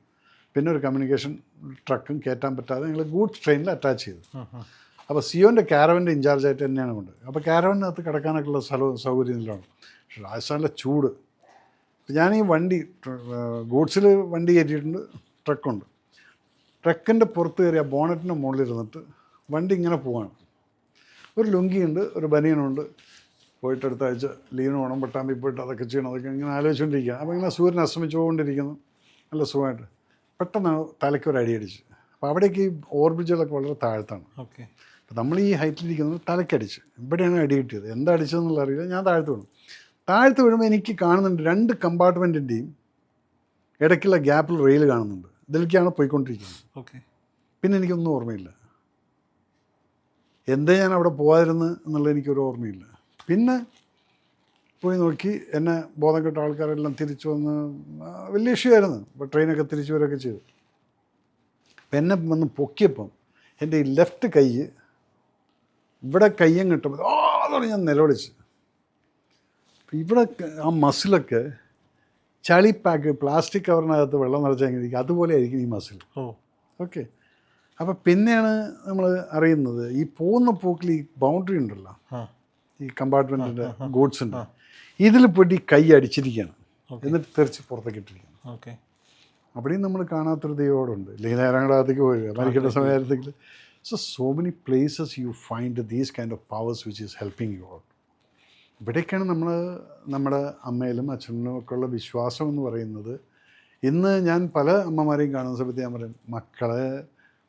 പിന്നെ ഒരു കമ്മ്യൂണിക്കേഷൻ ട്രക്കും കയറ്റാൻ പറ്റാതെ ഞങ്ങൾ ഗൂഡ്സ് ട്രെയിനിൽ അറ്റാച്ച് ചെയ്തു. അപ്പോൾ സിയോൻ്റെ കാരവൻ്റെ ഇൻചാർജായിട്ട് തന്നെയാണ് കൊണ്ട്. അപ്പോൾ കാരവനകത്ത് കിടക്കാനൊക്കെയുള്ള സൗകര്യത്തിലാണ്. പക്ഷേ രാജസ്ഥാനിലെ ചൂട്. ഞാൻ ഈ വണ്ടി ഗൂഡ്സിൽ വണ്ടി കയറ്റിയിട്ടുണ്ട്, ട്രക്കുണ്ട്. ട്രക്കിൻ്റെ പുറത്ത് കയറി ആ ബോണറ്റിൻ്റെ മുകളിലിരുന്നിട്ട് വണ്ടി ഇങ്ങനെ പോവാണ്. ഒരു ലുങ്കിയുണ്ട്, ഒരു ബനിയനുണ്ട്. പോയിട്ട് അടുത്ത ആഴ്ച ലീവിന് പോകണം, പട്ടാമ്പി പോയിട്ട് അതൊക്കെ ചെയ്യണം, അതൊക്കെ ഇങ്ങനെ ആലോചിച്ചുകൊണ്ടിരിക്കുക. അപ്പോൾ ഇങ്ങനെ സൂര്യൻ അസ്തമിച്ചുകൊണ്ടിരിക്കുന്നു, നല്ല സുഖമായിട്ട്. പെട്ടെന്നാണ് തലയ്ക്കൊരു അടിയടിച്ച്. അപ്പോൾ അവിടേക്ക് ഈ ഓവർബ്രിഡ്ജുകളൊക്കെ വളരെ താഴത്താണ്. അപ്പോൾ നമ്മൾ ഈ ഹൈറ്റിലിരിക്കുന്നത് തലയ്ക്കടിച്ച്. ഇവിടെയാണ് അടി കിട്ടിയത്. എന്താ അടിച്ചതെന്നുള്ള അറിയില്ല. ഞാൻ താഴത്ത് വീണു. താഴത്ത് വീഴുമ്പോൾ എനിക്ക് കാണുന്നുണ്ട് 2 കമ്പാർട്ട്മെൻറ്റിൻ്റെയും ഇടയ്ക്കുള്ള ഗ്യാപ്പിൽ റെയിൽ കാണുന്നുണ്ട്. ഇതിലേക്കാണ് പോയിക്കൊണ്ടിരിക്കുന്നത്. പിന്നെ എനിക്കൊന്നും ഓർമ്മയില്ല. എന്തേ ഞാൻ അവിടെ പോകാതിരുന്നു എന്നുള്ളത് എനിക്കൊരു ഓർമ്മയില്ല. പിന്നെ പോയി നോക്കി, എന്നെ ബോധം കെട്ട ആൾക്കാരെല്ലാം തിരിച്ചു വന്ന് വലിയ ഇഷ്യൂ ആയിരുന്നു. അപ്പോൾ ട്രെയിനൊക്കെ തിരിച്ചു വരികയൊക്കെ ചെയ്തു. അപ്പം എന്നെ വന്ന് പൊക്കിയപ്പം എൻ്റെ ഈ ലെഫ്റ്റ് കൈ ഇവിടെ കയ്യം കിട്ടുമ്പോൾ എന്ന് പറഞ്ഞ് ഞാൻ നിലവിളിച്ച്. ഇവിടെ ആ മസിലൊക്കെ ചളി പാക്ക് പ്ലാസ്റ്റിക് കവറിനകത്ത് വെള്ളം നിറച്ചാൽ എങ്ങനെ ഇരിക്കും, അതുപോലെ ആയിരിക്കും ഈ മസിൽ. ഓ ഓക്കെ. അപ്പോൾ പിന്നെയാണ് നമ്മൾ അറിയുന്നത് ഈ പോകുന്ന പോക്കിൽ ഈ ബൗണ്ടറി ഉണ്ടല്ലോ, ഈ കമ്പാർട്ട്മെൻറ്റിൻ്റെ ഗൂഡ്സിൻ്റെ, ഇതിൽ പോയിട്ട് ഈ കൈ അടിച്ചിരിക്കുകയാണ്, എന്നിട്ട് തെറിച്ച് പുറത്തേക്ക് ഇട്ടിരിക്കുകയാണ്. ഓക്കെ. അവിടെയും നമ്മൾ കാണാത്തൊരു ദൈവോടുണ്ട്. ഇല്ലെങ്കിൽ നേരങ്ങളകത്തേക്ക് പോയി മരിക്കേണ്ട സമയത്തേക്ക്. So many places you find these kind of powers which is helping you out. ഇവിടേക്കാണ് നമ്മൾ നമ്മുടെ അമ്മയിലും അച്ഛനും ഒക്കെ ഉള്ള വിശ്വാസം എന്ന് പറയുന്നത്. ഇന്ന് ഞാൻ പല അമ്മമാരെയും കാണുന്ന സമയത്ത് ഞാൻ പറയും, മക്കളെ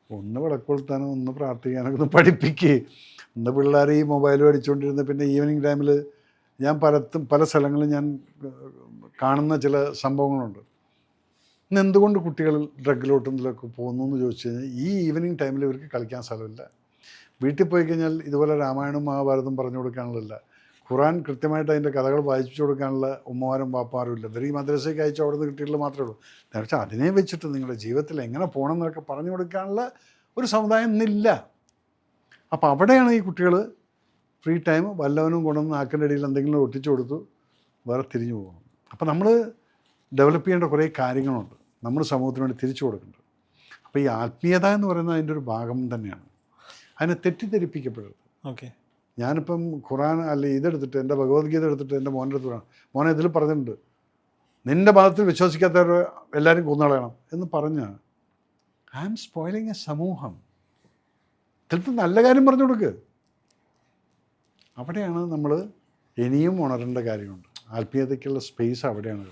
ഒന്ന് വിളക്കൊളുത്താനോ ഒന്ന് പ്രാർത്ഥിക്കാനൊക്കെ ഒന്ന് പഠിപ്പിക്കുക. ഇന്ന് പിള്ളേർ ഈ മൊബൈൽ അടിച്ചുകൊണ്ടിരുന്ന പിന്നെ ഈവനിങ് ടൈമിൽ ഞാൻ പല സ്ഥലങ്ങളിൽ ഞാൻ കാണുന്ന ചില സംഭവങ്ങളുണ്ട്. ഇന്ന് എന്തുകൊണ്ട് കുട്ടികൾ ഡ്രഗിലോട്ടും ഇതിലൊക്കെ പോകുന്നു എന്ന് ചോദിച്ചു കഴിഞ്ഞാൽ ഈ ഈവനിങ് ടൈമിൽ ഇവർക്ക് കളിക്കാൻ സ്ഥലമില്ല. വീട്ടിൽ പോയി കഴിഞ്ഞാൽ ഇതുപോലെ രാമായണവും മഹാഭാരതം പറഞ്ഞു കൊടുക്കാനുള്ളതല്ല, ഖുറാൻ കൃത്യമായിട്ട് അതിൻ്റെ കഥകൾ വായിച്ചു കൊടുക്കാനുള്ള ഉമ്മമാരും പാപ്പാരും ഇല്ല. ഇവർ ഈ മദ്രസയ്ക്ക് അയച്ചു അവിടെ നിന്ന് കിട്ടിയിട്ടുള്ള മാത്രമേ ഉള്ളൂ. നേരത്തെ അതിനെ വെച്ചിട്ട് നിങ്ങളുടെ ജീവിതത്തിൽ എങ്ങനെ പോകണം എന്നൊക്കെ പറഞ്ഞു കൊടുക്കാനുള്ള ഒരു സമുദായം ഇന്നില്ല. അപ്പോൾ അവിടെയാണ് ഈ കുട്ടികൾ ഫ്രീ ടൈം വല്ലവനും കൊണ്ടുവന്ന് നാക്കിൻ്റെ അടിയിൽ എന്തെങ്കിലും ഒട്ടിച്ചു കൊടുത്തു വേറെ തിരിഞ്ഞു പോകും. അപ്പോൾ നമ്മൾ ഡെവലപ്പ് ചെയ്യേണ്ട കുറേ കാര്യങ്ങളുണ്ട്, നമ്മൾ സമൂഹത്തിന് വേണ്ടി തിരിച്ചു കൊടുക്കുന്നുണ്ട്. അപ്പോൾ ഈ ആത്മീയത എന്ന് പറയുന്നത് അതിൻ്റെ ഒരു ഭാഗം തന്നെയാണ്. അതിനെ തെറ്റിദ്ധരിപ്പിക്കപ്പെടരുത്. ഓക്കെ. ഞാനിപ്പം ഖുറാൻ അല്ലെ ഇതെടുത്തിട്ട് എൻ്റെ ഭഗവത്ഗീത എടുത്തിട്ട് എൻ്റെ മോൻ്റെ അടുത്ത് പറയണം, മോനെ ഇതിൽ പറഞ്ഞിട്ടുണ്ട് നിൻ്റെ മതത്തിൽ വിശ്വസിക്കാത്തവർ എല്ലാവരും കൊന്നുകളയണം എന്ന് പറഞ്ഞാൽ ഐ ആം സ്പോയിലിങ് എ സമൂഹം. ചിലപ്പോൾ നല്ല കാര്യം പറഞ്ഞു കൊടുക്ക്. അവിടെയാണ് നമ്മൾ ഇനിയും ഉണരേണ്ട കാര്യമുണ്ട്. ആത്മീയതയ്ക്കുള്ള സ്പേസ് അവിടെയാണ്.